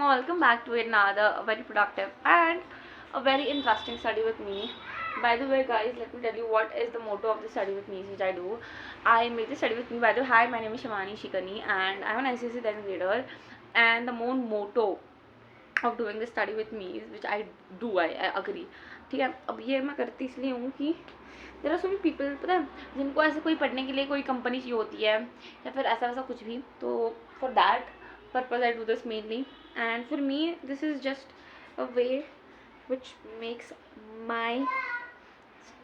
welcome back to another very productive and a very interesting study with me. By the way, guys, let me tell you what is the motto of the study with me, which I do. I made the study with me. By the way, hi, my name is Shamani Shikani, and I'm an ICSE 10th grader. And the main motto of doing this study with me is, which I do, I agree. ठीक है, अब ये मैं करती इसलिए हूँ कि there are so many people, पता है, जिनको ऐसे कोई पढ़ने के लिए कोई कंपनी चाहिए होती है या फिर ऐसा वैसा कुछ भी, तो for that purpose I do this mainly, and for me this is just a way which makes my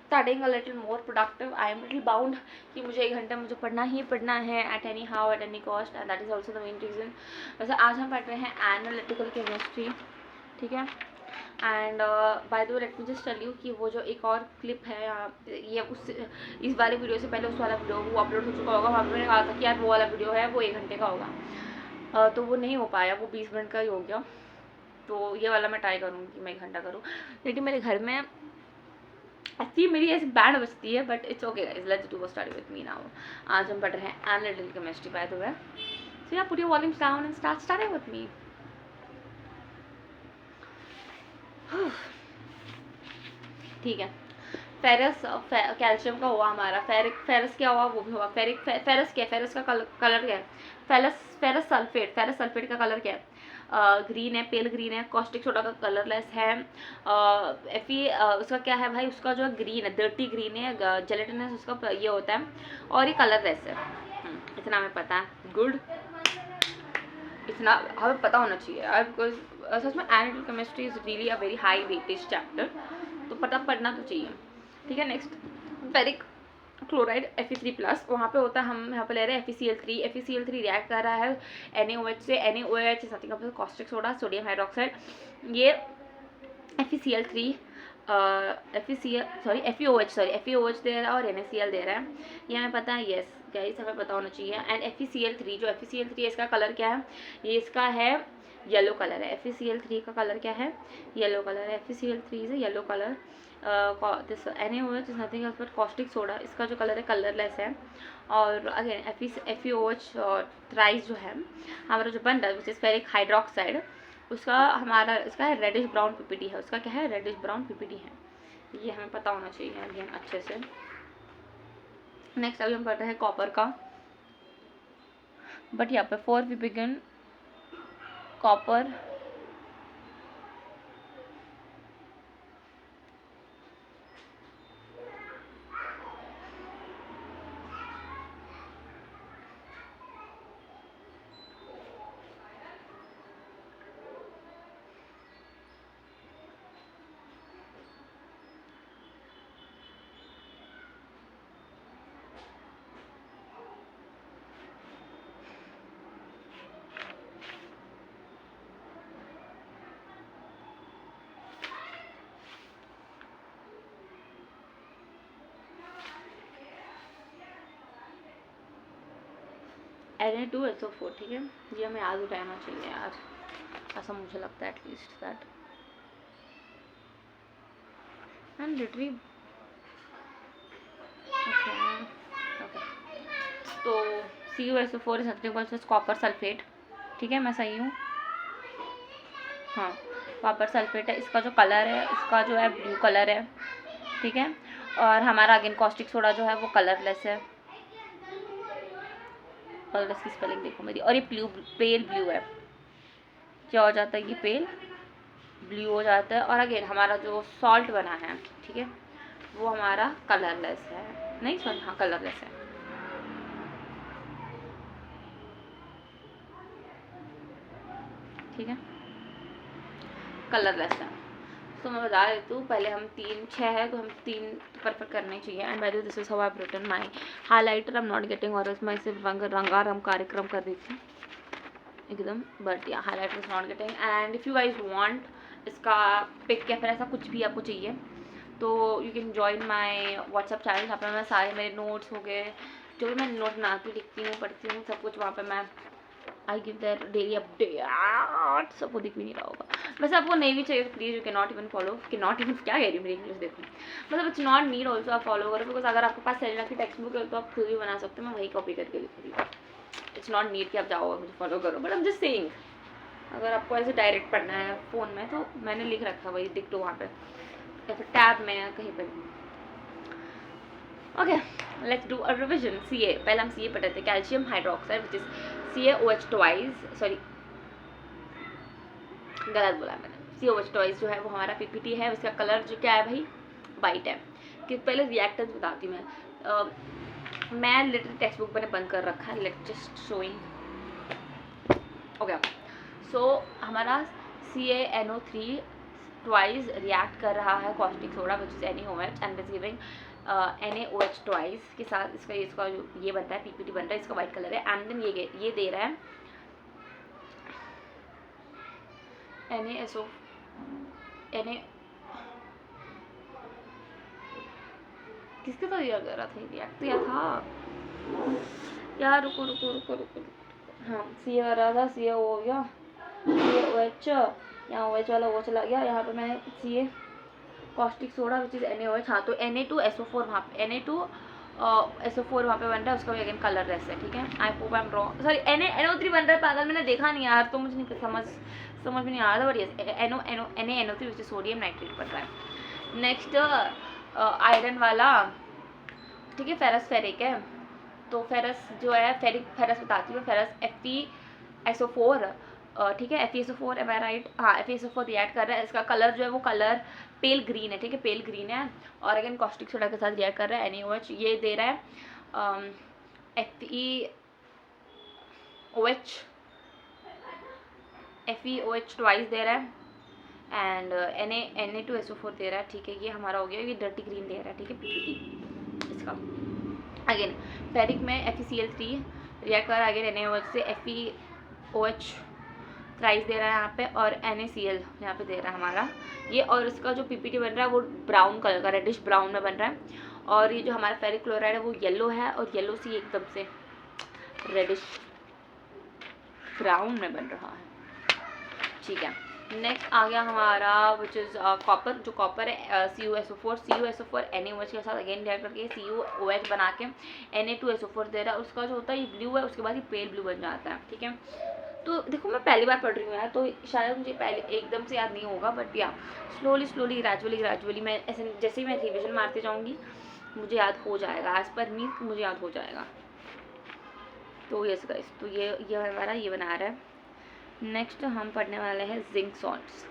studying a little more productive. I am little bound कि मुझे 1 घंटा मुझे पढ़ना ही पढ़ना है at any how at any cost, and that is also the main reason. वैसे आज हम पढ़ रहे हैं एनालिटिकल केमिस्ट्री, ठीक है. And by the way let me just tell you कि वो जो एक और क्लिप है यहाँ, ये उस इस वाले वीडियो से पहले उस वाला वीडियो वो अपलोड हो चुका होगा. वहाँ पर मैंने कहा था कि यार वो वाला वीडियो है वो 1 घंटे का होगा, तो वो नहीं हो पाया, वो 20 मिनट का ही हो गया. तो ये वाला मैं ट्राई करूँगी कि मैं 1 घंटा करूँ. लेकिन मेरे घर में ऐसी मेरी ऐसी बैंड बजती है, but it's okay guys, let's do a study with me now. आज हम पढ़ रहे हैं analytical chemistry by the way. So ya put your volumes down and start studying with me. ठीक है. फेरस कैल्शियम का हुआ हमारा. फेरस क्या हुआ वो भी हुआ. फेरस क्या है, फेरस का कलर क्या है, फेरस सल्फेट का कलर क्या है, ग्रीन है, पेल ग्रीन है. कॉस्टिक सोडा का कलरलेस है. उसका क्या है भाई, उसका जो है ग्रीन है, डर्टी ग्रीन है. जेलेटिनस उसका ये होता है और ये कलरलेस है. इतना हमें पता है. गुड, इतना हमें पता होना चाहिए बिकॉज सच में analytical chemistry is really a very high weightage chapter, तो पता पढ़ना तो चाहिए. ठीक है. नेक्स्ट फेरिक क्लोराइड Fe3+, वहाँ पे होता है, हम यहाँ पे ले रहे हैं FeCl3 रिएक्ट कर रहा है NaOH से. NaOH is nothing but caustic soda, sodium hydroxide. ये FeCl3 FeOH दे रहा है और NaCl दे रहा है. ये हमें पता है. यस गाइस, हमें पता होना चाहिए. एंड FeCl3 है, इसका कलर क्या है, ये इसका है येलो कलर है. FeCl3 का कलर क्या है, येलो कलर है. FeCl3 is yellow colour. This NaOH is nothing else but caustic soda, इसका जो कलर है कलरलेस है. और अगेन FeOH थ्राइस जो है हमारा जो बन रहा है विच इज़ फेरिक हाइड्रोक्साइड, उसका हमारा इसका है रेडिश ब्राउन PPD है. उसका क्या है, रेडिश ब्राउन PPD है. ये हमें पता होना चाहिए अगेन अच्छे से. नेक्स्ट अभी हम पढ़ रहे हैं कॉपर का, बट यहाँ पे for we begin copper Na2SO4. ठीक है. ये हमें याद रहना चाहिए यार, ऐसा मुझे लगता है at least that. And retrieve okay. तो CuSO4 is nothing but copper sulphate. ठीक है, मैं सही हूँ. हाँ, कॉपर सल्फेट है. इसका जो कलर है, इसका जो है ब्लू कलर है. ठीक है. और हमारा अगेन कॉस्टिक सोडा जो है वो कलरलेस है. कलरलेस की स्पेलिंग देखो मेरी. और ये पेल ब्लू है. क्या हो जाता है, ये पेल ब्लू हो जाता है. और अगेन हमारा जो सॉल्ट बना है, ठीक है, वो हमारा कलरलेस है. नहीं सॉरी, हाँ कलरलेस है. ठीक है, कलरलेस है. तो मैं बता देती हूँ, पहले हम 6 है तो हम 3 परफेक्ट करने चाहिए. And by the way this is how I have written my highlighter. I am not getting और मैं सिर्फ रंगारंग कार्यक्रम कर रही थी एकदम, बट या highlighter is not getting. And if you guys want इसका पिक या फिर ऐसा कुछ भी आपको चाहिए तो you can join my WhatsApp channel. जहाँ पर मैं सारे मेरे नोट्स हो गए, जो भी मैं नोट बनाती लिखती हूँ पढ़ती हूँ, सब कुछ वहाँ पर मैं I give their daily update. सबको दिख भी नहीं रहा होगा. वैसे आपको नहीं भी चाहिए तो please you can not even follow. क्या कह रही हूँ मेरी इंग्लिश देखो, मतलब इट्स नॉट नीड ऑल्सो आप फॉलो करो, बिकॉज अगर आपके पास सेलिना की टेक्स्ट बुक है तो आप खुद भी बना सकते हो. मैं वही कॉपी करके लिखूँगी. इट्स नॉट नीड कि आप जाओ और मुझे फॉलो करो, but I am just saying अगर आपको ऐसे डायरेक्ट पढ़ना है फ़ोन में तो मैंने लिख रखा है वही डिक्टो वहाँ पे, या फिर टैब में या कहीं पर। Okay, let's do a revision. C A, पहले हम सी ए पढ़े थे, calcium hydroxide which is CaOH twice, sorry गलत बोला मैंने, CaOH ट्वाइस जो है वो हमारा PPT है। उसका कलर जो क्या है भाई, वाइट है। कि पहले रिएक्टेंस बताती हूँ मैं लिटरली टेक्स्ट बुक मैंने बंद कर रखा है, लेट्स जस्ट शोइंग। ओके, सो हमारा CaNO3 ट्वाइस रिएक्ट कर रहा है caustic soda which is NaOH and is giving NaOH twice के साथ इसका जो ये बनता है PPT बन रहा है, इसका वाइट कलर है। एंड देन ये दे रहा है NaSO किसके साथ दिया कर रहा था, रिएक्ट दिया था यार, रुको रुको रुको रुको, हाँ सी कर रहा था, CA हो गया, CaOH, यहाँ OH वाला वो चला गया, यहाँ पे मैंने CA caustic soda which is NaOH, हाँ तो Na2SO4 वहाँ पे SO4 वहाँ पे बन रहा है, उसका भी अगेन कलर लेस है, ठीक है। I hope I am wrong, sorry NaNO3 बन रहा है, पागल मैंने देखा नहीं यार, तो मुझे नहीं समझ में नहीं आ रहा था, but yes NaNO3 which is sodium nitrate बन रहा है। नेक्स्ट आयरन वाला, ठीक है, फेरस फेरिक है, तो फेरस जो है फेरस बताती हूँ, फेरस FeSO4, ठीक है, FeSO4 एम आई राइट, हाँ FeSO4 रिएक्ट कर रहा है, इसका कलर जो है वो कलर पेल ग्रीन है, ठीक है, पेल ग्रीन है, और अगेन कॉस्टिक सोडा के साथ रिएक्ट कर रहा है NaOH, ये दे रहा है FeOH ट्वाइस दे रहा है, एंड Na2SO4 दे रहा है, ठीक है, ये हमारा हो गया, ये डर्टी ग्रीन दे रहा है, ठीक है, PPT इसका। अगेन फेरिक में FeCl3 रिएक्ट कर रहा है अगेन NaOH से, FeOH थ्राइस दे रहा है यहाँ पे, और NaCl यहाँ पे दे रहा है हमारा ये, और इसका जो PPT बन रहा है वो ब्राउन कलर का, रेडिश ब्राउन में बन रहा है, और ये जो हमारा फेरिक क्लोराइड है वो येलो है, और येलो सी एकदम से रेडिश ब्राउन में बन रहा है, ठीक है। नेक्स्ट आ गया हमारा विच इज़ कॉपर, जो कॉपर है CuSO4 NaOH के साथ अगेन रिएक्ट करके CuOH बना के Na2SO4 दे रहा है, उसका जो होता है ये ब्लू है, उसके बाद ये पेल ब्लू बन जाता है, ठीक है। तो देखो मैं पहली बार पढ़ रही हूँ यार, तो शायद मुझे पहले एकदम से याद नहीं होगा, बट या स्लोली ग्रेजुअली मैं ऐसे जैसे ही मैं रिविजन मारते जाऊँगी मुझे याद हो जाएगा, एज पर मी मुझे याद हो जाएगा। तो यस गाइस, तो ये हमारा ये बना रहा है। नेक्स्ट हम पढ़ने वाले हैं जिंक सॉल्ट्स।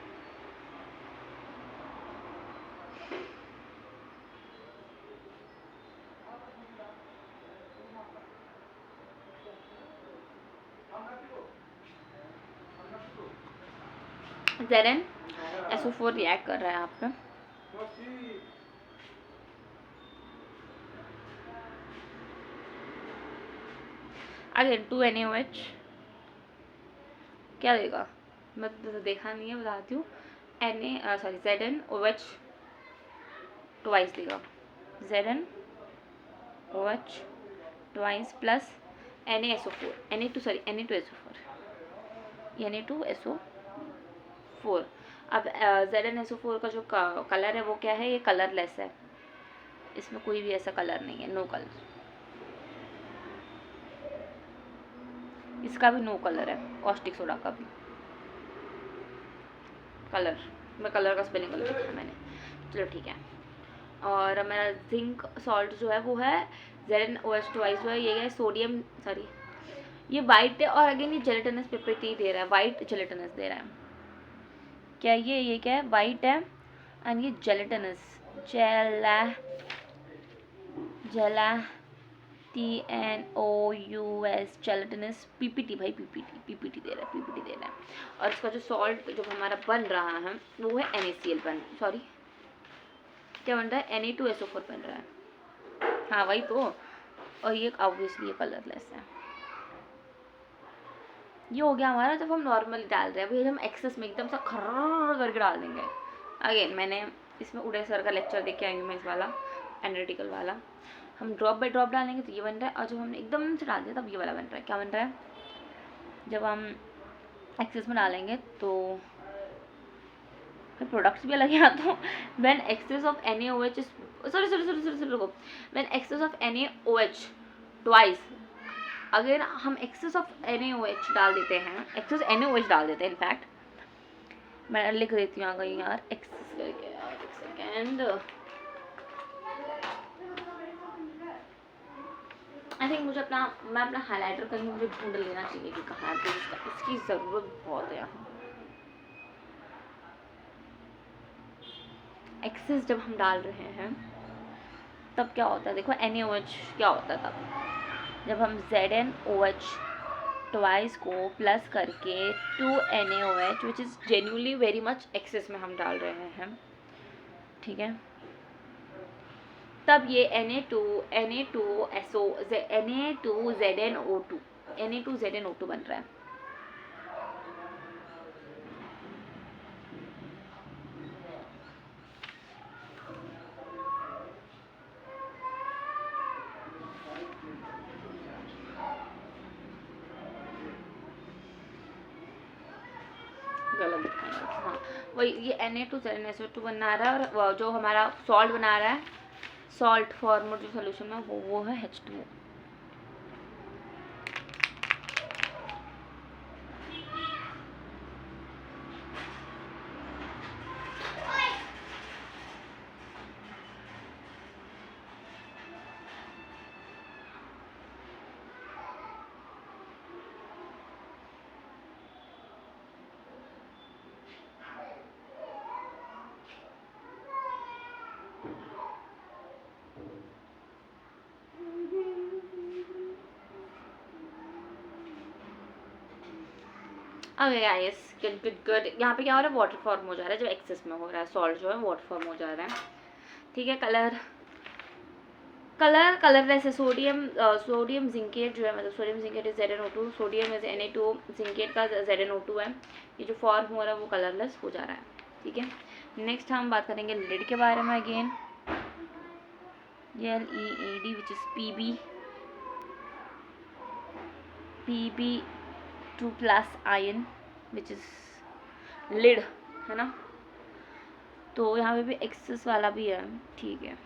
ZnSO4 रिएक्ट कर रहा है आप पे, अगेन 2NaOH क्या देगा, मैं तो देखा नहीं है, बताती हूँ, ZnOH ट्वाइस देगा, ZnOH ट्वाइस प्लस Na2SO4। अब ZnSO4 का जो कलर है वो क्या है, ये कलरलेस है, इसमें कोई भी ऐसा कलर नहीं है, नो कलर, इसका भी नो कलर है, कॉस्टिक सोडा का भी कलर, मैं कलर का स्पेलिंग गलत लिखा मैंने, चलो ठीक है। और मेरा जिंक सॉल्ट जो है वो है ZnOH ट्वाइस, जो है ये है सोडियम, सॉरी ये वाइट है, और अगेन ये जेलेटिनस PPT दे रहा है, वाइट जेलेटिनस दे रहा है, क्या ये क्या है, वाइट है, एंड ये जेलेटिनस TNOUS जेलेटिनस PPT भाई, PPT दे रहा है, और इसका जो सॉल्ट जो हमारा बन रहा है वो है NaCl क्या बन रहा है, Na2SO4 बन रहा है, हाँ वही तो, और ये ऑब्वियसली ये कलरलेस है। ये हो गया हमारा जब हम नॉर्मली डाल रहे हैं, अभी हम एक्सेस में एकदम सा खर्र करके डाल देंगे। अगेन मैंने इसमें उदय सर का लेक्चर देख के आई हूँ मैं, इस वाला एनालिटिकल वाला, हम ड्रॉप बाय ड्रॉप डालेंगे तो ये बन रहा है, और जब हमने एकदम से डाल दिया तब ये वाला बन रहा है, क्या बन रहा है, जब हम एक्सेस में डालेंगे तो फिर प्रोडक्ट्स भी अलग यहाँ, तो when excess of NaOH sorry रुको, when excess of NaOH twice अगर हम एक्सेस ऑफ NaOH डाल देते हैं, एक्सेस NaOH डाल देते हैं, इनफैक्ट मैं लिख देती हूँ कहीं यार, एक्सेस करके यार, एक सेकेंड। आई थिंक मुझे मैं अपना हाइलाइटर कहीं मुझे ढूंढ लेना चाहिए कि कहाँ है, इसकी ज़रूरत बहुत है यहाँ। एक्सेस जब हम डाल रहे हैं तब क्या होता है, देखो NaOH क्या होता है तब, जब हम ZnOH ट्वाइस को प्लस करके 2NaOH which is genuinely very much excess में हम डाल रहे हैं, ठीक है, तब ये Na2ZnO2 बन रहा है। गलत दिखाएंगे, हाँ वही, ये Na2ZnSO2 बना रहा है, और जो हमारा सॉल्ट बना रहा है, सॉल्ट फॉर्मर जो सोल्यूशन में वो है H2O। Okay guys, good good good. यहाँ पे क्या हो रहा है, वाटर फॉर्म हो जा रहा है, जब एक्सेस में हो रहा है सॉल्ट जो है वाटर फॉर्म हो जा रहा है, ठीक है। कलरलेस है, सोडियम जिंकेट जो है, मतलब sodium zincate is ZnO2, sodium is Na2, zincate का ZnO2 है, ये जो फॉर्म हो रहा है वो कलरलेस हो जा रहा है, ठीक है। नेक्स्ट हम बात करेंगे लिड के बारे में, again LED which is Pb2+ ion which is lead, है ना। तो यहाँ पे भी एक्सेस वाला भी है, ठीक है।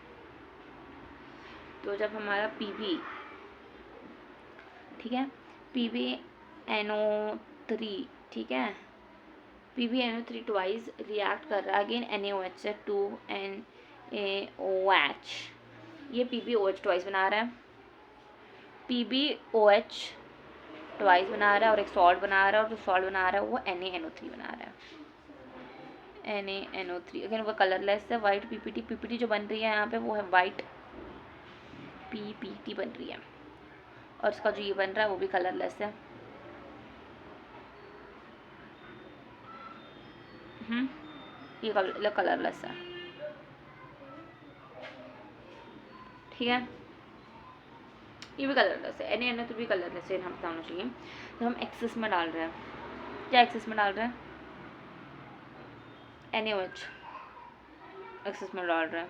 तो जब हमारा Pb, ठीक है, PbNO3, ठीक है, PbNO3 ट्वाइस रिएक्ट कर रहा है अगेन NaOH से 2NaOH, ये PbOH ट्वाइस बना रहा है, PbOH ट्वाइस बना रहा है और एक सॉल्ट बना रहा है, और जो सॉल्ट बना रहा है वो NaNO3 बना रहा है, NaNO3 अगेन वो कलरलेस है। वाइट PPT जो बन रही है यहाँ पे वो है वाइट PPT बन रही है, और इसका जो ये बन रहा है वो भी कलरलेस है। ये कलरलेस है, ठीक है, ये भी कलरलेस है, NaNO3 भी कलरलेस है, हम बताना चाहिए। तो हम एक्सेस में डाल रहे हैं, क्या एक्सेस में डाल रहे हैं, NaOH एक्सेस में डाल रहे हैं,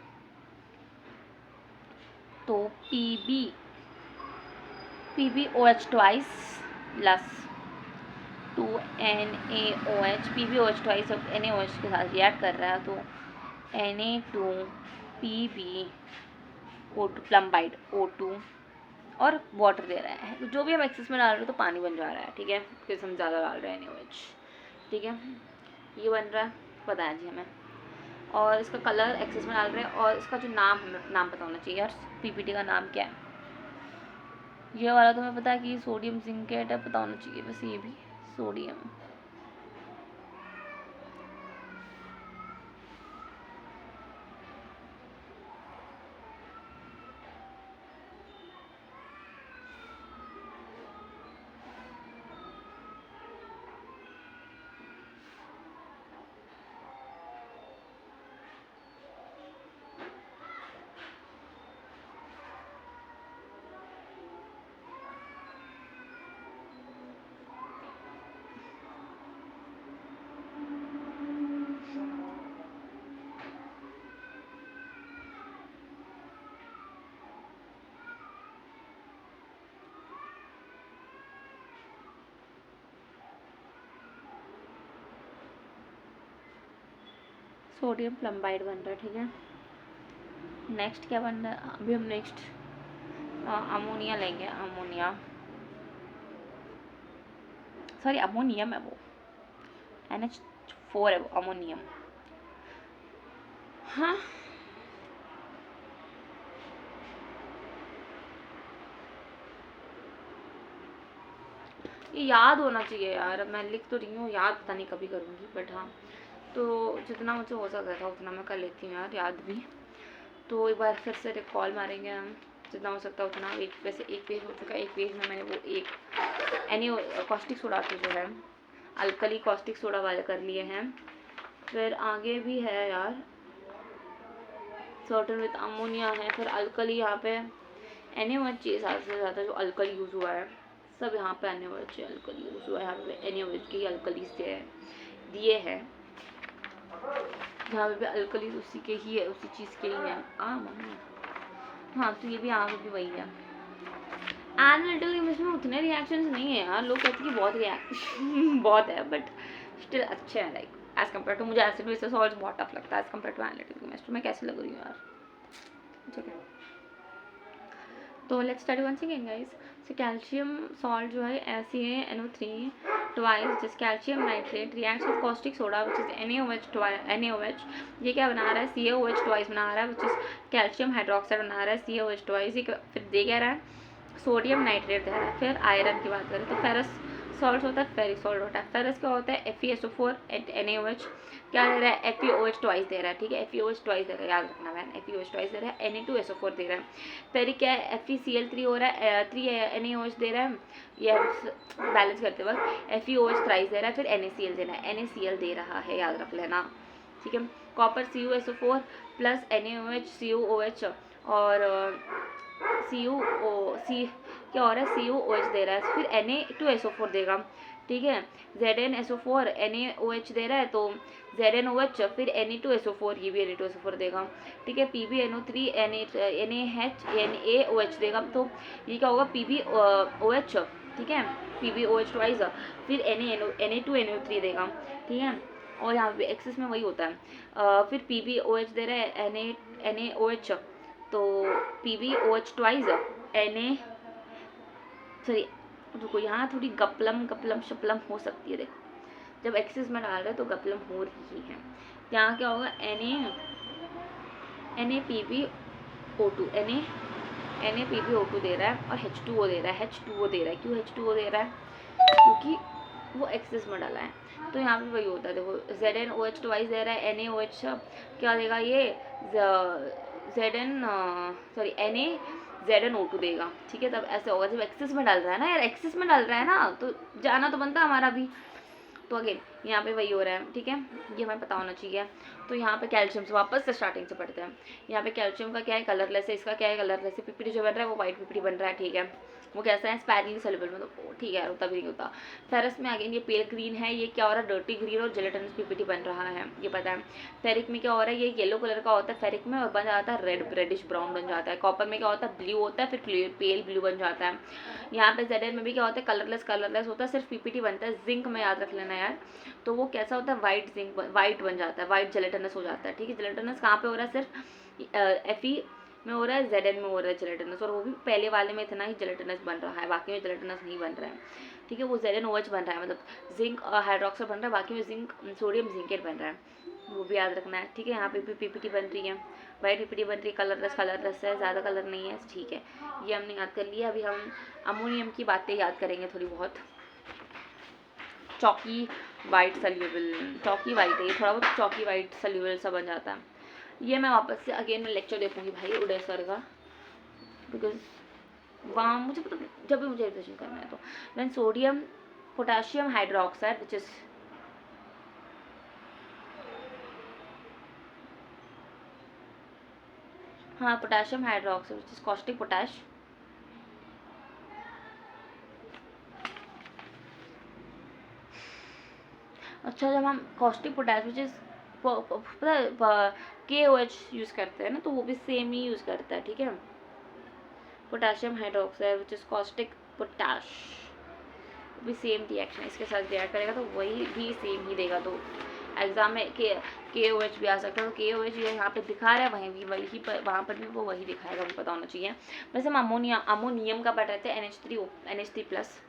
तो PbOH twice plus 2NaOH, PbOH twice और NaOH के साथ रिएक्ट कर रहा है, तो Na2PbO2 प्लम्बाइड O2 और वाटर दे रहा है। तो जो भी हम एक्सेस में डाल रहे हैं तो पानी बन जा रहा है, ठीक है, क्योंकि हम ज़्यादा डाल रहे हैं NaOH, ठीक है, ये बन रहा है, बताया जी हमें। और इसका कलर एक्सेस में डाल रहे हैं, और इसका जो नाम पता होना चाहिए यार, PPT का नाम क्या है, ये वाला तो हमें पता है कि सोडियम जिंकेट है, पता होना चाहिए बस, ये भी सोडियम। सोडियम प्लम्बाइड बन रहा है, ठीक है। नेक्स्ट क्या बन रहा है, अभी हम नेक्स्ट अमोनिया लेंगे, अमोनिया सॉरी अमोनियम है वो, NH4 है वो, अमोनियम। हाँ ये याद होना चाहिए यार, मैं लिख तो रही हूँ, याद पता नहीं कभी करूँगी, बट हाँ तो जितना मुझे हो सकता था उतना मैं कर लेती हूँ यार, याद भी। तो एक बार फिर से कॉल मारेंगे हम, जितना हो सकता है उतना। एक वैसे एक पेज हो चुका है, एक पेज में मैंने वो एक एनी कॉस्टिक सोडा के जो है अल्कली कॉस्टिक सोडा वाले कर लिए हैं। फिर आगे भी है यार, सर्टन विथ अमोनिया है, फिर अल्कली यहाँ पे NaOH चाहिए ज़्यादा से ज़्यादा, जो अल्कली यूज़ हुआ है सब यहाँ पे NaOH अल्कली यूज़ हुआ है, यहाँ पे NaOH के अल्कली से दिए हैं, यहाँ पे अल्कली उसी के ही है, उसी चीज़ के ही है। मम्मी हाँ तो ये भी यहाँ पे भी वही है। एनालिटिकल इमेज में उतने रिएक्शंस नहीं है यार, लोग कहते हैं कि बहुत रिएक्शन बहुत है, बट स्टिल अच्छे हैं लाइक एज कम्पेयर टू। मुझे एसिड बेसिस सॉल्ट्स बहुत टफ लगता है as compare to analytical image. तो मैं कैसे लग रही हूँ यार, ठीक है। तो let's study once again guys. So calcium salt जो है CaNO3 ट्वाइस जिस calcium nitrate reacts with caustic soda which is NaOH। ये क्या बना रहा है, CaOH ट्वाइस बना रहा है, विच इज कैल्शियम हाइड्रोक्साइड बना रहा है CaOH ट्वाइस। ये फिर दे क्या रहा है, सोडियम नाइट्रेट दे रहा है। फिर आयरन की बात करें तो फेरस सॉल्ट होता है, फेरिक सॉल्ट होता है। फेरस क्या होता है, FeSO4 NaOH क्या दे रहा है, FeOH ट्वाइस दे रहा है, ठीक है, FeOH ट्वाइस दे रहा है, याद रखना मैन, FeOH ट्वाइस दे रहा है। Na2SO4 दे रहा है। फेरिक क्या है, FeCl3 हो रहा है, 3 NaOH दे रहा है, ये बैलेंस करते वक्त FeOH थ्राइस दे रहा है, फिर NaCl दे रहा है, NaCl दे रहा है, याद रख लेना, ठीक है। Copper CuSO4 plus NaOH CuOH और C क्या हो रहा है, CuOH दे रहा है, फिर Na2SO4 देगा, ठीक है। ZnSO4 NaOH दे रहा है तो ZnOH फिर Na2SO4, ये भी Na2SO4 देगा, ठीक है। PbNO3 NaOH देगा, तो ये क्या होगा PbOH, ठीक है, PbOH ट्वाइस, फिर Na2NO3 देगा, ठीक है। और यहाँ पे एक्सेस में वही होता है। फिर PbOH दे रहा है NaOH, तो PbOH ट्वाइस सॉरी रुको, यहाँ थोड़ी गपलम शपलम हो सकती है, देखो जब एक्सेस में डाल रहे तो गपलम हो रही है। यहाँ क्या होगा, NaPbO2 NaPbO2 दे रहा है और H2O दे रहा है, H2O दे रहा है। क्यों H2O दे रहा है, क्योंकि वो एक्सेस में डाला है। तो यहाँ पे वही होता है, देखो ZnOH ट्वाइस दे रहा है, NaOH क्या देगा, ये ZnO2 देगा, ठीक है। तब ऐसे होगा जब एक्सेस में डाल रहा है ना यार, एक्सेस में डाल रहा है ना तो जाना तो बनता है हमारा भी। तो अगेन यहाँ पे वही हो रहा है, ठीक है, ये हमें पता होना चाहिए। तो यहाँ पे कैल्शियम से वापस से स्टार्टिंग से पढ़ते हैं। यहाँ पे कैल्शियम का क्या है, कलरलेस है, इसका क्या है, कलरलेस है। PPT जो बन रहा है वो वाइट PPT बन रहा है, ठीक है। वो कैसा है, स्पैरली सोल्यूबल में, तो ठीक है, होता भी नहीं होता। फेरस में अगेन ये पेल ग्रीन है, ये क्या हो रहा है, डर्टी ग्रीन और जेलेटिनस PPT बन रहा है, ये पता है। फेरिक में क्या हो रहा है, ये येलो कलर का होता है फेरिक में और बन जाता है रेडिश ब्राउन बन जाता है। कॉपर में क्या होता है, ब्लू होता है, फिर पेल ब्लू बन जाता है। यहाँ पे Zn में भी क्या होता है, कलरलेस होता है, सिर्फ PPT बनता है। जिंक में याद रख लेना यार, तो वो कैसा होता है, वाइट जिंक, वाइट बन जाता है, वाइट जेलेटिनस हो जाता है, ठीक है। जेलेटिनस कहाँ पे हो रहा है, सिर्फ Fe में हो रहा है, Zn में हो रहा है जेलेटिनस, और वो भी पहले वाले में इतना ही जेलेटिनस बन रहा है, बाकी में जेलेटिनस नहीं बन रहा है, ठीक है। वो ZnOH बन रहा है, मतलब जिंक हाइड्रोक्साइड बन रहा है, बाकी में जिंक सोडियम जिंकेट बन रहा है, वो भी याद रखना है, ठीक है। यहाँ पे भी PPT बन रही है, वाइट PPT बन रही है, कलरलेस है, ज़्यादा कलर नहीं है, ठीक है। ये हमने याद कर लिया। अभी हम अमोनियम की बातें याद करेंगे थोड़ी बहुत। चौकी वाइट सल्यूबल, चौकी वाइट है ये, थोड़ा बहुत चौकी वाइट सल्यूबल सा बन जाता है। ये मैं वापस से अगेन मैं लेक्चर देखूंगी भाई उदय सर का, बिकॉज वहाँ मुझे पता जब भी मुझे रिविजन करना है तो। Then sodium potassium hydroxide which is हाँ potassium hydroxide which is caustic potash. अच्छा जब हम caustic potash which is KOH use करते हैं ना, तो वो भी सेम ही यूज़ करता है, ठीक है। Potassium hydroxide which is caustic potash भी सेम रिएक्शन इसके साथ रिएक्ट करेगा, तो वही भी सेम ही देगा। तो एग्जाम में KOH भी आ सकता है, तो KOH ये यहाँ पे दिखा रहा है, वहीं भी वही पर, वहाँ पर भी वो वही दिखाएगा, वो पता होना चाहिए। वैसे हम अमोनियम का पढ़ रहे थे, NH3 प्लस,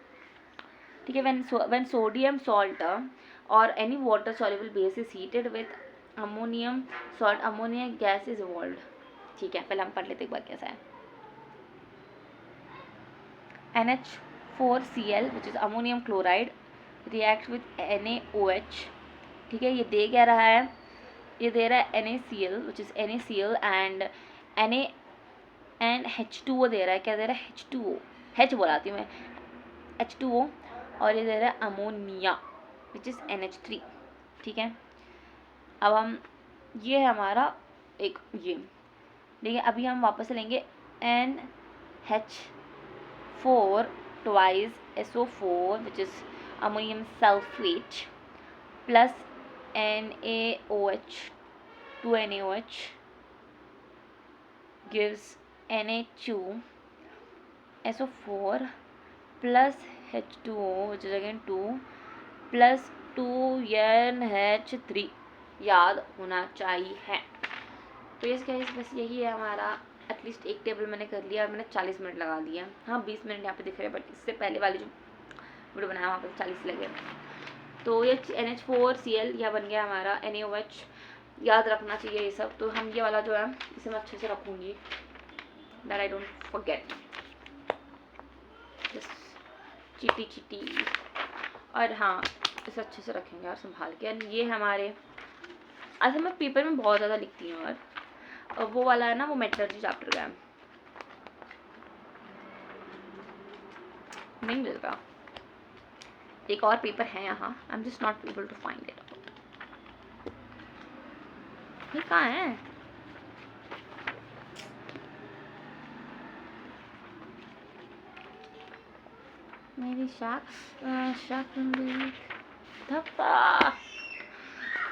ठीक है. When sodium salt or any water soluble base is heated with ammonium salt, ammonia gas is evolved. ठीक है, पहले हम पढ़ लेते एक बार कैसा है. NH4Cl which is ammonium chloride reacts with NaOH. ठीक है, ये दे क्या रहा है, ये दे रहा है NaCl which is NaCl and H2O दे रहा है. क्या दे रहा है, H2O, H बोलाती हूँ मैं, H2O. और ये दे रहा है अमोनिया विच इज़ NH3. ठीक है, अब हम ये है हमारा एक ये. ठीक है, अभी हम वापस लेंगे NH4 twice SO4 which is ammonium sulfate plus NaOH 2 NaOH gives Na2 SO4 plus H2O which is again 2 plus 2NH3 याद होना चाहिए. तो ये गाइस बस यही है हमारा. एटलीस्ट एक टेबल मैंने कर लिया और मैंने 40 मिनट लगा दिया. हाँ 20 मिनट यहाँ पे दिख रहे हैं, बट इससे पहले वाली जो वीडियो बनाया वहाँ पे 40 लगे. तो ये NH4Cl यह बन गया हमारा NaOH. याद रखना चाहिए ये सब. तो हम ये वाला जो है इसे मैं अच्छे से रखूँगी दैट आई डोंट फॉरगेट. चीटी और हाँ इसे अच्छे से रखेंगे और संभाल के. और ये हमारे अच्छा मैं पेपर में बहुत ज़्यादा लिखती हूँ और वो वाला है ना, वो मेटलर्जी चैप्टर का नहीं मिल रहा. एक और पेपर है यहाँ, I am just not able to find it out. ये कहाँ है, मेरी शाक धप्पा.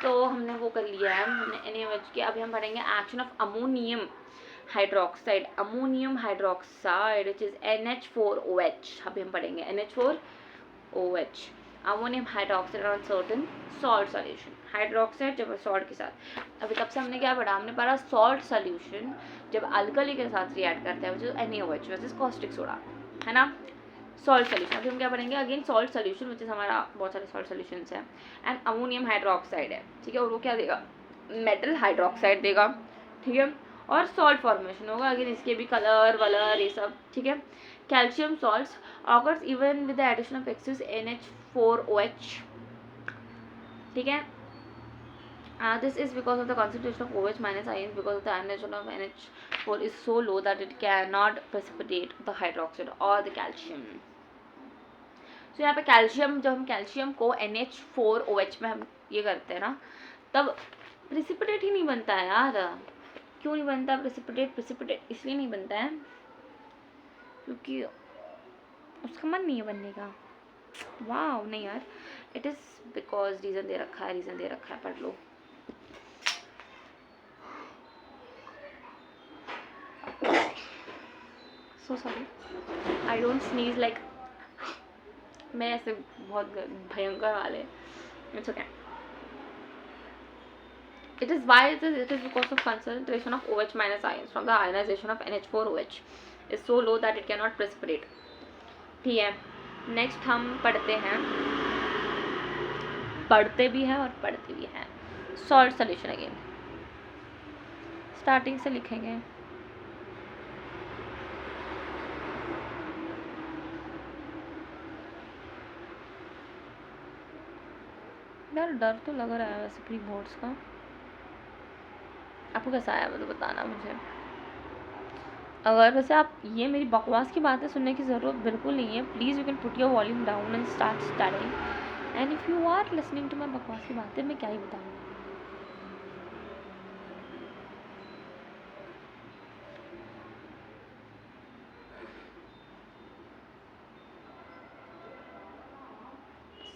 तो हमने वो कर लिया है, हमने NaOH के. अभी हम पढ़ेंगे action of ammonium hydroxide. Ammonium hydroxide which is NH4OH. अभी हम पढ़ेंगे NH4OH. Ammonium hydroxide on certain salt solution. Hydroxide जब सॉल्ट के साथ, अभी तब से हमने क्या पढ़ा, हमने पढ़ा सॉल्ट सॉल्यूशन जब अल्कली के साथ रिएक्ट करता है, जो NaOH वर्सेस कॉस्टिक सोडा है ना. Salt solution. अभी हम क्या पढ़ेंगे, again salt solution which is हमारा बहुत सारे सॉल्ट सोल्यूशंस हैं. एंड अमोनियम हाइड्रोक्साइड है. ठीक है, और वो क्या देगा, मेटल हाइड्रोक्साइड देगा. ठीक है, और सॉल्ट फॉर्मेशन होगा. अगेन इसके भी कलर वलर ये सब. ठीक है, calcium salts occurs even with the addition of excess NH4OH. ठीक है, this is because of the concentration of OH minus ions because of the ionization of NH4 is so low that it cannot precipitate the hydroxide or the calcium. So यहाँ पे calcium, जब हम calcium को NH4OH में हम ये करते हैं ना, तब प्रेसिपिटेट ही नहीं बनता है यार. क्यों नहीं बनता प्रेसिपिटेट इसलिए नहीं बनता है क्योंकि उसका मन नहीं है बनने का. वाह नहीं यार, इट इज़ बिकॉज रीज़न दे रखा है, पढ़ लो. So sorry, I don't sneeze like मैं ऐसे बहुत भयंकर वाले. It's okay. It is because of concentration of OH minus ions from the ionization of NH4OH is so low that it cannot precipitate. ठीक है, नेक्स्ट हम पढ़ते भी हैं और पढ़ते भी हैं. सॉल्ट सोल्यूशन अगेन स्टार्टिंग से लिखेंगे. यार डर तो लग रहा है वैसे प्री बोर्ड्स का. आपको कैसा आया तो बताना मुझे. अगर वैसे आप ये मेरी बकवास की बातें सुनने की ज़रूरत बिल्कुल नहीं है. Please you can put your volume down and start studying. And if you are listening to my बकवास की बातें, मैं क्या ही बताऊँ.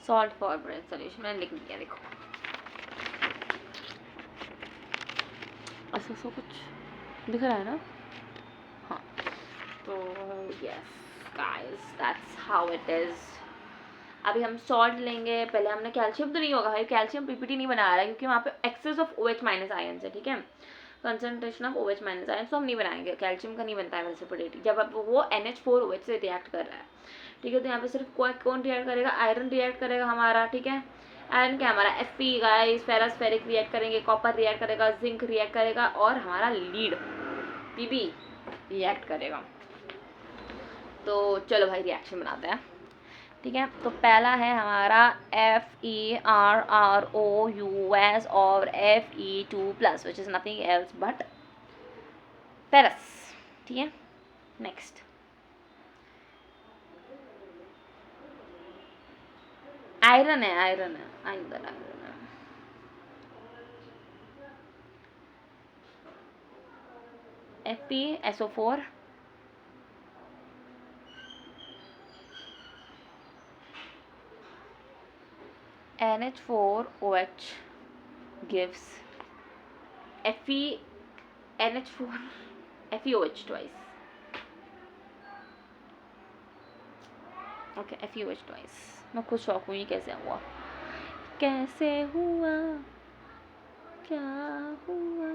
सॉल्ट फॉर्मुलेट सोल्यूशन मैंने लिख दिया. देखो ऐसा कुछ दिख रहा है ना. हाँ तो yes guys that's how it is. अभी हम सॉल्ट लेंगे. पहले हमने कैल्शियम तो नहीं होगा भाई, कैल्शियम पीपीटी नहीं बना रहा है क्योंकि वहाँ पे excess of OH minus ions है. ठीक है, concentration of OH minus ions तो हम नहीं बनाएंगे. कैल्शियम का नहीं बनता है प्रेसिपिटेट जब अब वो NH4OH से रिएक्ट कर रहा है. ठीक है। तो यहाँ पे सिर्फ कौन रिएक्ट करेगा, आयरन रिएक्ट करेगा हमारा, ठीक है। आयरन क्या हमारा Fe guys, ferrous ferric react करेंगे, कॉपर रिएक्ट करेगा, जिंक रिएक्ट करेगा और हमारा लीड Pb रिएक्ट करेगा। तो चलो भाई रिएक्शन बनाते हैं, ठीक है। तो पहला है हमारा FeRrOUS और Fe2+ which is nothing else but ferrous, ठीक है। नेक्स्ट आयरन है, आयरन है FeSO4 NH4OH gives NH4 FeOH twice. Okay FeOH twice. मैं खुद शॉक हुई कैसे हुआ, क्या हुआ।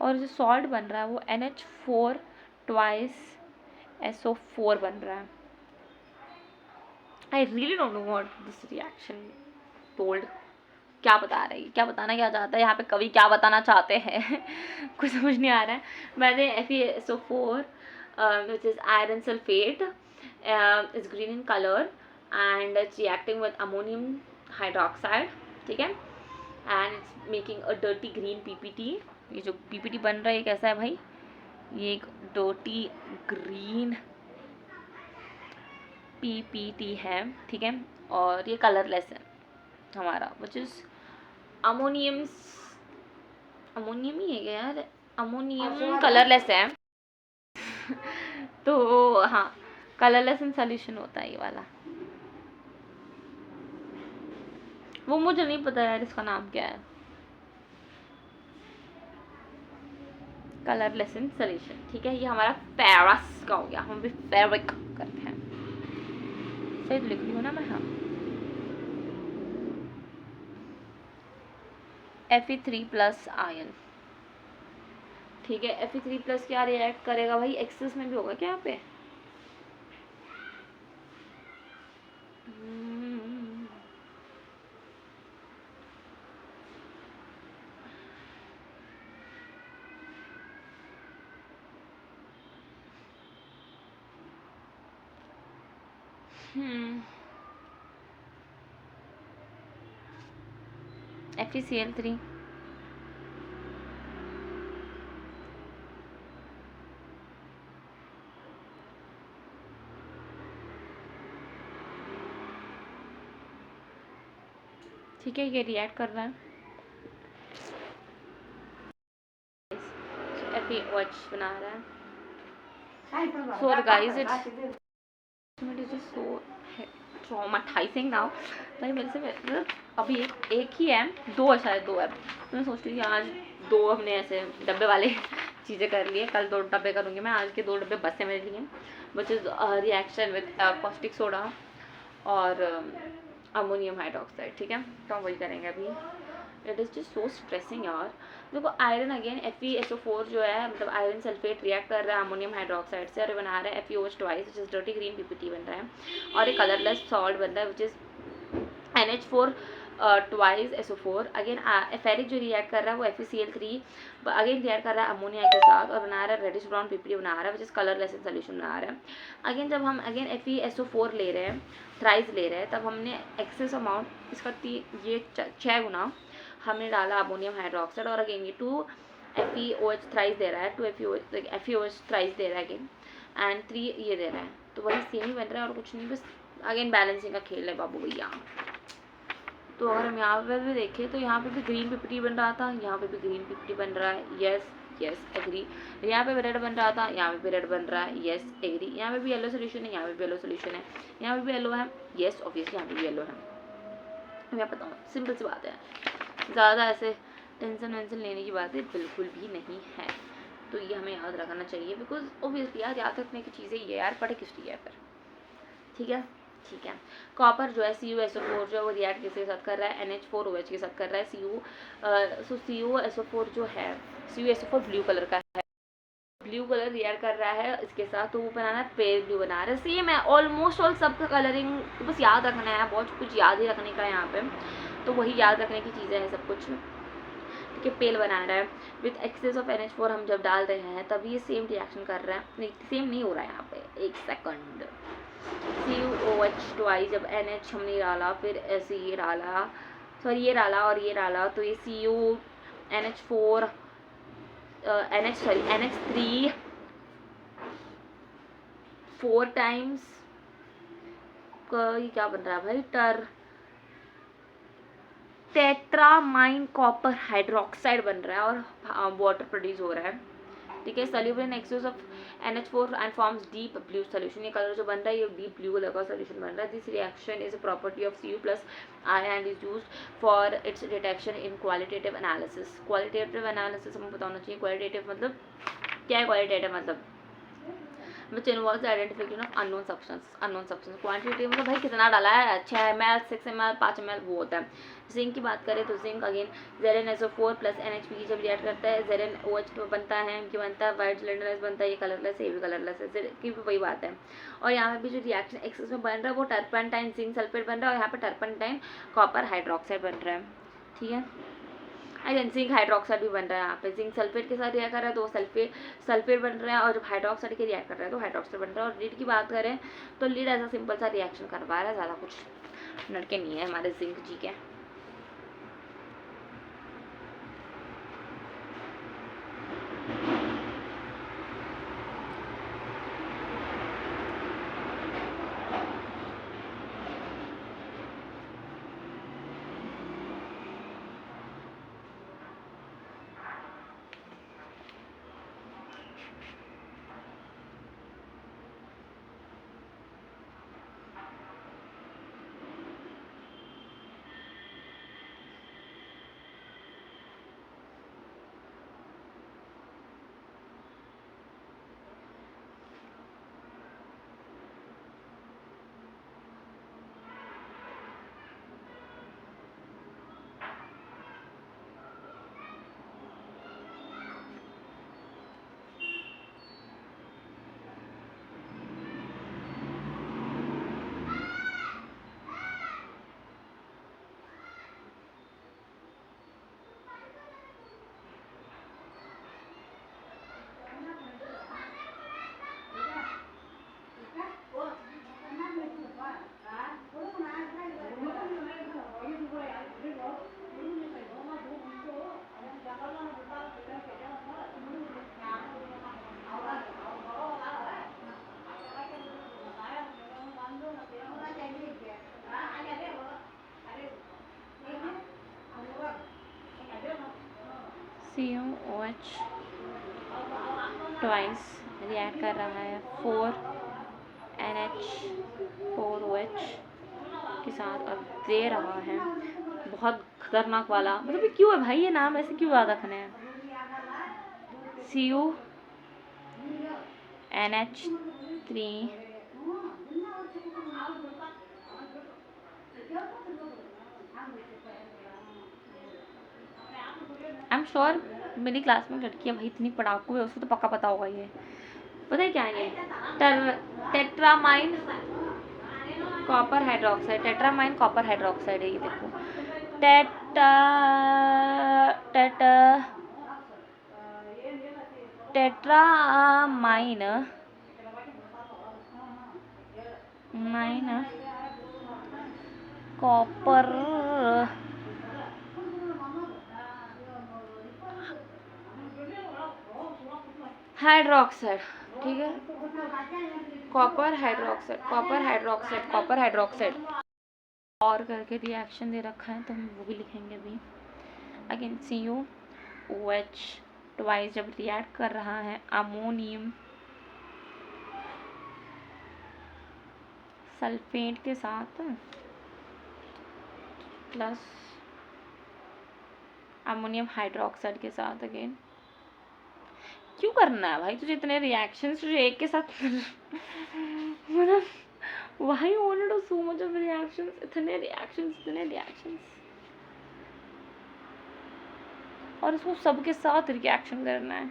और जो सॉल्ट बन रहा है वो NH4 twice SO4 बन रहा है। I really don't know what this reaction told, क्या बता रही है, क्या बताना क्या चाहता है यहाँ पे कवि, क्या बताना चाहते हैं कुछ समझ नहीं आ रहा है। मैंने FeSO4 which is iron sulfate is green in color and it's reacting with ammonium hydroxide, ठीक है। and it's making a dirty green PPT। ये जो PPT बन रहा है कैसा है भाई, ये एक dirty green PPT है, ठीक है। और ये कलरलेस है हमारा विच इज़ अमोनियम ही है क्या यार, अमोनियम कलरलेस है तो हाँ कलरलेस इन सोल्यूशन होता है ये वाला। वो मुझे नहीं पता यार इसका नाम क्या है, कलरलेस इन सोल्यूशन, ठीक है। ये हमारा फेरस का हो गया, हम भी फेरिक करते हैं, सही तो लिख रही हूँ ना मैं, हाँ। Fe3+ आयन, ठीक है। Fe3+ क्या रिएक्ट करेगा भाई, एक्सेस में भी होगा क्या यहाँ पे, FeCl3, ठीक है। ये रिएक्ट कर रहा है, FeOH बना रहा है। So guys it's so traumatizing now। भाई मेरे से मतलब अभी एक ही है, दो है शायद, दो है। तो मैं सोच रही थी आज दो हमने ऐसे डब्बे वाले चीज़ें कर लिए, कल 2 डब्बे करूँगी मैं, आज के 2 डब्बे बस से मेरे लिए, which is reaction with caustic soda और अमोनियम हाइड्रोक्साइड, ठीक है। तो हम वही करेंगे अभी। It is just so stressing यार। देखो आयरन अगेन FeSO4 जो है मतलब आयरन सल्फेट रिएक्ट कर रहा है अमोनियम हाइड्रोक्साइड से और बना रहा है FeOH twice which is dirty green PPT बन रहा है, और एक कलरलेस सॉल्ट बन रहा है which is NH4 twice SO4। Again ferric जो रिएक्ट कर रहा है वो FeCl3 अगेन रिएक्ट कर रहा है अमोनिया के साथ और बना रहा है रेडिश ब्राउन PPT बना रहा है which is colourless in solution बना रहा है। अगेन जब हम अगेन FeSO4 ले रहे हैं, थ्राइस ले रहे हैं, तब हमने एक्सेस अमाउंट इसका ये 6 गुना हमने डाला अमोनियम हाइड्रोक्साइड, और अगेन ये 2 FeOH थ्राइस दे रहा है, 2 FeOH थ्राइस दे रहा है अगेन, एंड 3 ये दे रहा है। तो वही सेम ही बन रहा है और कुछ नहीं, बस अगेन बैलेंसिंग का खेल है बाबू भैया। तो अगर हम यहाँ पर भी देखें तो यहाँ पे भी ग्रीन PPT बन रहा था, यहाँ पे भी ग्रीन PPT बन रहा है, यस एग्री। यहाँ पे भी रेड बन रहा था, यहाँ पे भी रेड बन रहा है, यस एग्री। यहाँ पे भी येलो सोल्यूशन है, यहाँ पे भी येलो सोल्यूशन है, यहाँ पे भी येलो है, यस ऑब्वियसली यहाँ पे भी येलो है। मैं बताऊँ सिंपल सी बात है, ज़्यादा ऐसे टेंशन वेंशन लेने की बातें बिल्कुल भी नहीं है। तो ये हमें याद रखना चाहिए, बिकॉज ऑब्वियसली याद रखने की चीज़ें ये यार पढ़े किस लिए है फिर, ठीक है। कॉपर जो है CuSO4 जो है वो रिएक्ट किसके साथ कर रहा है, NH4OH के साथ कर रहा है। CuSO4 जो है CuSO4 ब्लू कलर का है, ब्लू कलर रिएक्ट कर रहा है इसके साथ, तो वो बनाना है पेल ब्लू बना रहा है। सेम है ऑलमोस्ट ऑल सबका कलरिंग, तो बस याद रखना है, बहुत कुछ याद ही रखने का है यहाँ पे, तो वही याद रखने की चीज़ें हैं सब कुछ। ठीक है, पेल बना रहा है विथ एक्सेस ऑफ NH4 हम जब डाल रहे हैं तभी ये सेम रिएक्शन कर रहा है, नहीं सेम नहीं हो रहा है यहाँ पे, एक सेकंड। CuOH ट्वाइस जब NH हमने डाला, फिर ऐसे ये डाला, सॉरी ये डाला और ये डाला, तो ये CuNH4 NH3 4 टाइम्स ये क्या बन रहा है भाई, टेट्रामाइन कॉपर हाइड्रोक्साइड बन रहा है और वाटर प्रोड्यूस हो रहा है। ठीक है, soluble in excess of NH4 and forms deep blue solution. ये कलर जो बन रहा है ये डीप ब्लू कलर का सोल्यूशन बन रहा है। This reaction is a property of Cu plus ion and is used for its detection in qualitative analysis. Qualitative analysis हमें पता होना चाहिए, क्वालिटेटिव मतलब क्या है, क्वालिटेटिव मतलब which involves the identification of unknown substance। Quantity मतलब भाई कितना डाला है, 6 ml 6 ml 5 ml वो होता है। जिंक की बात करें तो zinc again ZnSO4 plus NHP जब रिएक्ट करता है ZnOH बनता है, M की बनता है, वाइट सिलेंडरलेस बनता है, ये कलरलेस है, ये भी कलरलेस है, Z की भी वही बात है। और यहाँ पे भी जो रिएक्शन एक्सेस में बन रहा है वो टर्पेंटाइन जिंक सल्फेट बन रहा है और यहाँ पे टर्पेंटाइन कॉपर हाइड्रोक्साइड बन रहा है। ठीक है, अगेन जिंक हाइड्रोक्साइड भी बन रहा है, यहाँ पे जिंक सल्फेट के साथ रिएक्ट कर रहा है तो सल्फेट बन रहा है, और जब हाइड्रोक्साइड के रिएक्ट कर रहा है तो हाइड्रोक्साइड बन रहा है। और लीड की बात करें तो लीड ऐसा सिंपल सा रिएक्शन करवा रहा है, ज़्यादा कुछ लड़के नहीं है हमारे जिंक जी के। CuOH ट्वाइस रिएक्ट कर रहा है 4NH4OH के साथ अब दे रहा है, बहुत खतरनाक वाला, मतलब ये क्यों है भाई, ये नाम ऐसे क्यों याद रखने हैं। CuNH3 आई एम श्योर मेरी क्लास में लड़की है भाई, इतनी पढ़ाकू है, उसको तो पक्का पता होगा ये। पता है क्या है ये, टेट्रामाइन कॉपर हाइड्रोक्साइड, टेट्रामाइन कॉपर हाइड्रोक्साइड है ये देखो, टेट्रामाइन कॉपर हाइड्रोक्साइड। ठीक है, कॉपर हाइड्रोक्साइड और करके रिएक्शन दे रखा है तो हम वो भी लिखेंगे अभी। अगेन CuOH ट्वाइस जब रिएक्ट कर रहा है अमोनियम सल्फेट के साथ प्लस अमोनियम हाइड्रोक्साइड के साथ, अगेन क्यों करना है भाई तुझे इतने रिएक्शंस, तुझे एक के साथ मतलब why you want to do so much of reactions, इतने रिएक्शंस और इसको सबके साथ रिएक्शन करना है।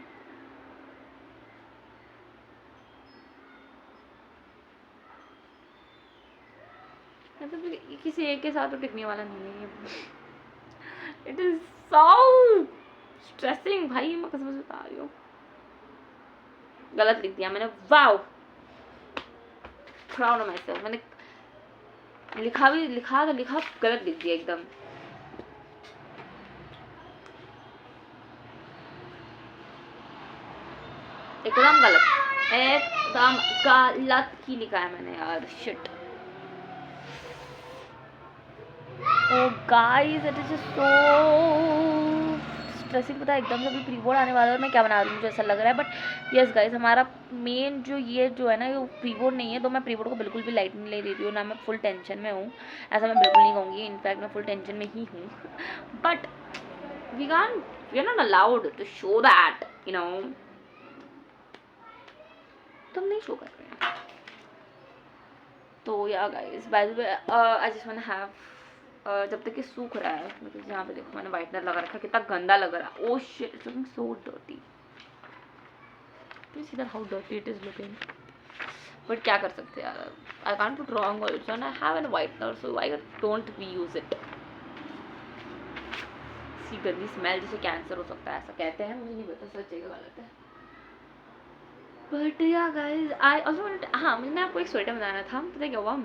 किसी एक के साथ तो टिकने वाला नहीं है ये। इट इज सो स्ट्रेसिंग भाई, मैं कसम से बता रही हूँ। गलत लिख दिया मैंने, wow proud of my self. मैंने लिखा तो लिखा गलत लिख दिया एकदम। एकदम गलत ही लिखा है मैंने यार, shit. Oh guys it is so stressing. पता है एकदम से अभी प्री बोर्ड आने वाला है और मैं क्या बना रही हूँ, मुझे ऐसा लग रहा है। बट यस गाइस, हमारा मेन जो है ना, ये प्री बोर्ड नहीं है, तो मैं प्री बोर्ड को बिल्कुल भी लाइट नहीं ले रही हूँ, ना मैं फुल टेंशन में हूँ, ऐसा मैं बिल्कुल नहीं कहूँगी। इनफैक्ट मैं फुल टेंशन में ही हूँ। But we are not allowed to show that, you know. तुम नहीं शो कर रहे हैं तो yeah guys, by the way I just want have, जब तक ये सूख रहा है, मतलब यहाँ पे देखो मैंने वाइटनर लगा रखा, कितना गंदा लग रहा है। Oh shit, it's looking so dirty. Please see that how dirty it is looking. But क्या कर सकते हैं यार, I can't put wrong also and I have an whitener, so I don't we use it. See गंदी smell जिसे cancer हो सकता है, ऐसा कहते हैं, मुझे नहीं पता सच है कि गलत है। But yeah guys I also, हाँ मुझे, मैं आपको एक स्वेटर बनाना था। पता क्या हुआ,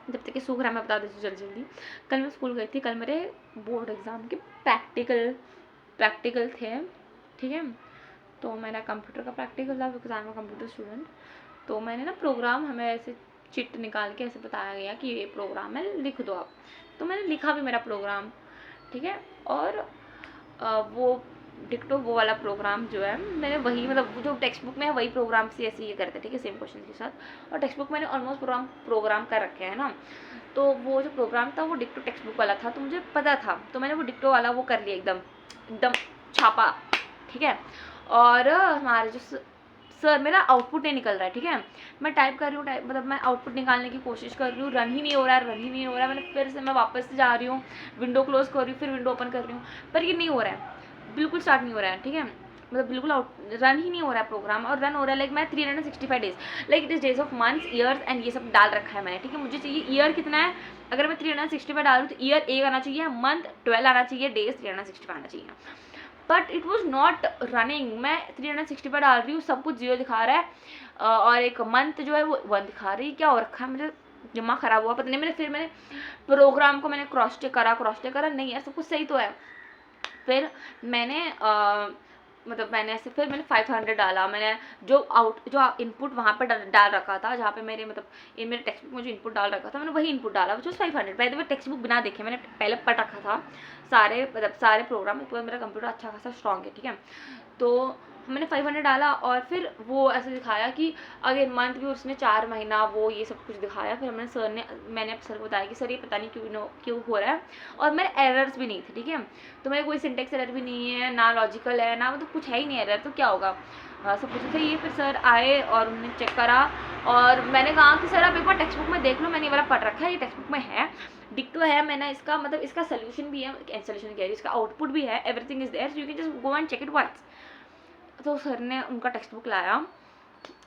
जब तक ये सूख रहा है मैं बता देती हूँ जल्दी जल्दी। कल मैं स्कूल गई थी, कल मेरे बोर्ड एग्ज़ाम के प्रैक्टिकल थे, ठीक है। तो मेरा कंप्यूटर का प्रैक्टिकल था, because I am a computer student. तो मैंने ना प्रोग्राम, हमें ऐसे चिट निकाल के ऐसे बताया गया कि ये प्रोग्राम है, लिख दो आप। तो मैंने लिखा भी मेरा प्रोग्राम, ठीक है। और वो डिक्टो वो वाला प्रोग्राम जो है, मैंने वही, मतलब जो टेक्स्ट बुक में है वही प्रोग्राम से ऐसे ये करते, ठीक है, सेम क्वेश्चन के साथ। और टेक्स्ट बुक मैंने ऑलमोस्ट प्रोग्राम कर रखे हैं ना, तो वो जो प्रोग्राम था वो डिक्टो टेक्स्ट बुक वाला था, तो मुझे पता था, तो मैंने वो डिक्टो वाला वो कर लिया, एकदम छापा, ठीक है। और हमारे जो सर, मेरा आउटपुट नहीं निकल रहा है, ठीक है। मैं टाइप कर रही हूँ, मतलब मैं आउटपुट निकालने की कोशिश कर रही हूँ, रन ही नहीं हो रहा है। मैंने फिर से, मैं वापस से जा रही हूँ, विंडो क्लोज कर रही हूँ, फिर विंडो ओपन कर रही हूँ, पर ये नहीं हो रहा है, बिल्कुल स्टार्ट नहीं हो रहा है, ठीक है। मतलब बिल्कुल रन ही नहीं हो रहा है प्रोग्राम, और रन हो रहा है लाइक मैं 365 days, like it is days of months, years and ये सब डाल रखा है मैंने, ठीक है। मुझे चाहिए ईयर कितना है, अगर मैं 365 डालूँ तो ईयर 1 आना चाहिए, मंथ 12 आना चाहिए, डेज 365 आना चाहिए। But it was not running. मैं 365 डाल रही हूँ, सब कुछ 0 दिखा रहा है, और एक मंथ जो है वो 1 दिखा रही है। क्या हो रखा है, मुझे दिमाग ख़राब हुआ, पता नहीं। मैंने प्रोग्राम को मैंने क्रॉस चेक करा, नहीं यार सब कुछ सही तो है। फिर मैंने मतलब मैंने ऐसे, फिर मैंने 500 डाला, मैंने जो इनपुट वहाँ पर डाल रखा था, जहाँ पे मेरे मतलब मेरे टेक्स्ट बुक में जो इनपुट डाल रखा था, मैंने वही इनपुट डाला, जो 500। Bye the way text book बिना देखे मैंने पहले पढ़ रखा था सारे प्रोग्राम, उसके बाद मेरा कंप्यूटर अच्छा खासा स्ट्रॉन्ग है, ठीक है। तो मैंने 500 डाला, और फिर वो ऐसे दिखाया कि अगेन मंथ भी उसने 4 महीना वो ये सब कुछ दिखाया। फिर मैंने सर को बताया कि सर ये पता नहीं क्यों हो रहा है, और मेरे एरर्स भी नहीं थे, ठीक है। तो मेरे कोई सिंटेक्स एरर भी नहीं है, ना लॉजिकल है, ना मतलब कुछ है ही नहीं एरर, तो क्या होगा, सब कुछ सही है। फिर सर आए और उन्होंने चेक करा, और मैंने कहा कि सर आप एक बार टेक्स्ट बुक में देख लो, मैंने ये वाला पढ़ रखा है, ये टेक्स्ट बुक में है, डिक्टो है, मैंने इसका मतलब इसका सोल्यूशन भी है, सोल्यूशन कह रही है, इसका आउटपुट भी है, everything is there, you can just go and check it once. तो सर ने उनका टेक्स्ट बुक लाया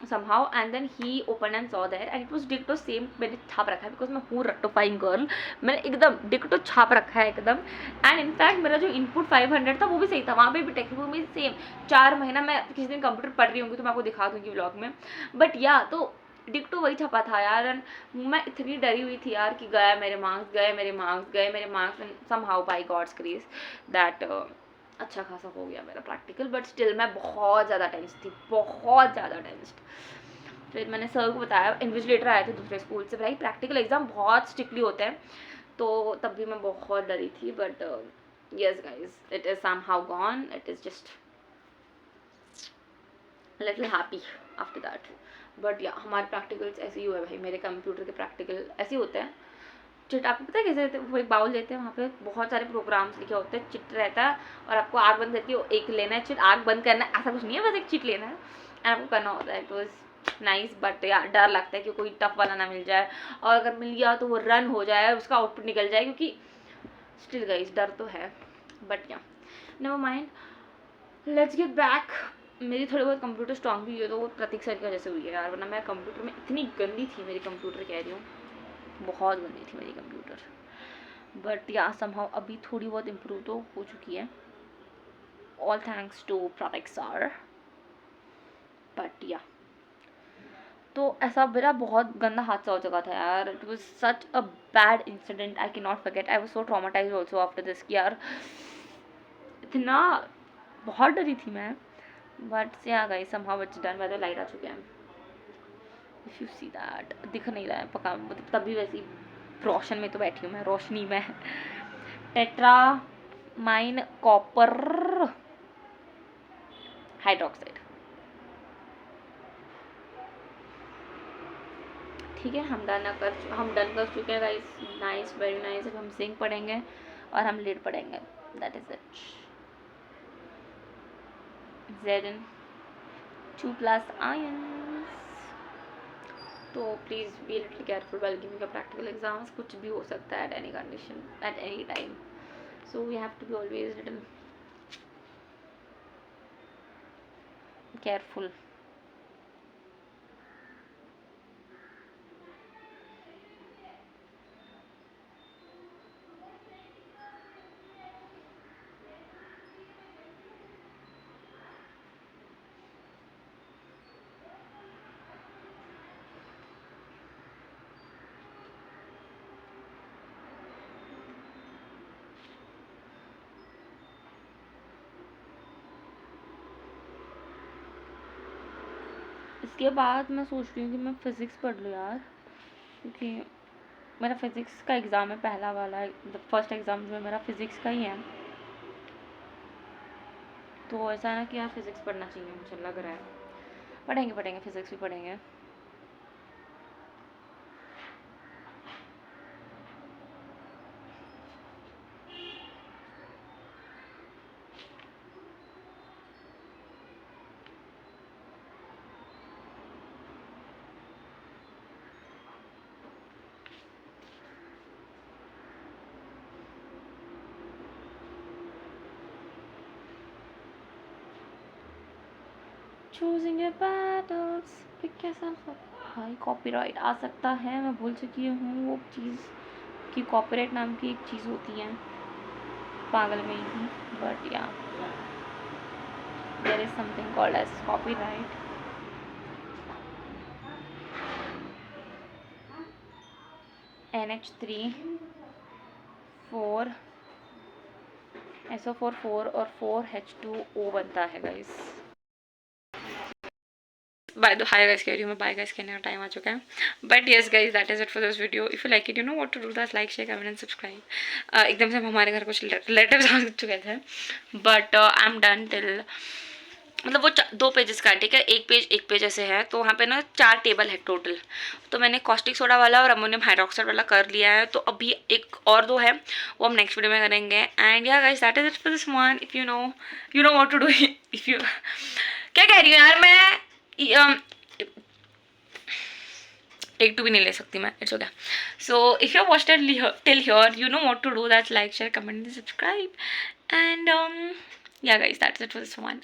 somehow and then he opened and saw there and it was dicto same मैंने छाप रखा है, बिकॉज मैं हूँ रट्टोफाइंग गर्ल, मैंने एकदम डिक्टो छाप रखा है एकदम। एंड इनफैक्ट मेरा जो इनपुट 500 था वो भी सही था, वहाँ पे भी टेक्स्ट बुक में सेम 4 महीना, मैं किसी दिन कंप्यूटर पढ़ रही होंगी तो मैं आपको दिखा दूँगी व्लॉग में। बट या तो डिक्टो वही छपा था यार, एंड मैं इतनी डरी हुई थी यार कि गए मेरे marks and somehow by God's grace that अच्छा खासा हो गया मेरा प्रैक्टिकल। बट स्टिल मैं बहुत ज़्यादा टेंस्ड। फिर मैंने सर को बताया, इन्विजिलेटर आए थे दूसरे स्कूल से, भाई प्रैक्टिकल एग्ज़ाम बहुत स्ट्रिक्टली होते हैं, तो तब भी मैं बहुत डरी थी। But yes guys, it is somehow gone, it is just little happy after that. But या हमारे प्रैक्टिकल्स ऐसे ही हुए भाई, मेरे कंप्यूटर के प्रैक्टिकल ऐसे ही होते हैं। चिट आपको पता है कैसे रहते हैं, वो एक बाउल लेते हैं, वहाँ पे बहुत सारे प्रोग्राम्स लिखे होते हैं, चिट रहता है, और आपको आग बंद करके एक लेना है चिट, आग बंद करना है, ऐसा कुछ नहीं है, बस एक चिट लेना है एंड आपको करना होता है। तो नाइस, बट यार डर लगता है कि कोई टफ वाला ना मिल जाए, और अगर मिल गया तो वो रन हो जाए, उसका आउटपुट निकल जाए, क्योंकि स्टिल गाइस डर तो है। बट या never mind, let's get back. मेरी थोड़ी बहुत कंप्यूटर स्ट्रॉन्ग भी हुई है तो वो प्रतीक सर की वजह से हुई है यार, वरना मैं कंप्यूटर में इतनी गंदी थी, मेरी कंप्यूटर कह रही हूँ। बहुत गंदी थी मेरी कंप्यूटर, बट या समहाउ अभी थोड़ी बहुत इम्प्रूव तो हो चुकी है, ऑल थैंक्स टू प्रोटेक्सर। बट या तो ऐसा मेरा बहुत गंदा हादसा हो चुका था यार, it was such a bad incident, I can not forget, I was so traumatized also after this कि यार इतना बहुत डरी थी मैं। But yeah guys somehow it's done, by the light आ चुके हैं, इफ यू सी दैट, दिख नहीं रहा है पका, मतलब तभी वैसी रोशन में तो बैठी हूँ मैं, रोशनी में। टेट्रा माइन कॉपर हाइड्रोक्साइड, ठीक है। हम डन कर चुके हैं गाइस, नाइस, वेरी नाइस। अब हम जिंक पढ़ेंगे और हम लीड पढ़ेंगे, that is it. Zn 2+ ions, तो please be little careful while giving your practical exams, कुछ भी हो सकता है at any condition at any time, so we have to be always little careful. इसके बाद मैं सोच रही हूँ कि मैं फ़िज़िक्स पढ़ लूँ यार, क्योंकि मेरा फ़िज़िक्स का एग्ज़ाम है पहला वाला, फर्स्ट एग्ज़ाम जो है मेरा फ़िज़िक्स का ही है, तो ऐसा है ना कि यार फ़िज़िक्स पढ़ना चाहिए, मुझे लग रहा है। पढ़ेंगे फ़िज़िक्स भी पढ़ेंगे। Choosing your battles, pick yourself up. भाई कॉपीराइट आ सकता है, मैं भूल चुकी हूँ वो चीज़ कि कॉपीराइट नाम की एक चीज़ होती है, पागल में ही। But yeah there is something called as copyright. NH3 4 SO4 4 और 4H2O बनता है guys. By the hi guys कह रही हूँ मैं, बाय गाइस कहने का टाइम आ चुका है। But yes guys that is it for this video. If you like it, you know what to do, that like share comment and subscribe. एकदम से हमारे घर कुछ रिलेटिव्स आ चुके थे, but I am done till, मतलब वो 2 पेजेस का है, ठीक है, एक पेज ऐसे है, तो वहाँ पे ना 4 टेबल है टोटल, तो मैंने कॉस्टिक सोडा वाला और अमोनियम हाइड्रोक्साइड वाला कर लिया है, तो अभी एक और 2 है वो हम नेक्स्ट वीडियो में करेंगे। एंड या guys that is it for this one. If you know what to do, if you क्या कह रही हूँ यार मैं, टेक 2 भी नहीं ले सकती मैं, it's okay. So if you watch till here, you know what to do, that like share comment subscribe and या guys that's it for this one.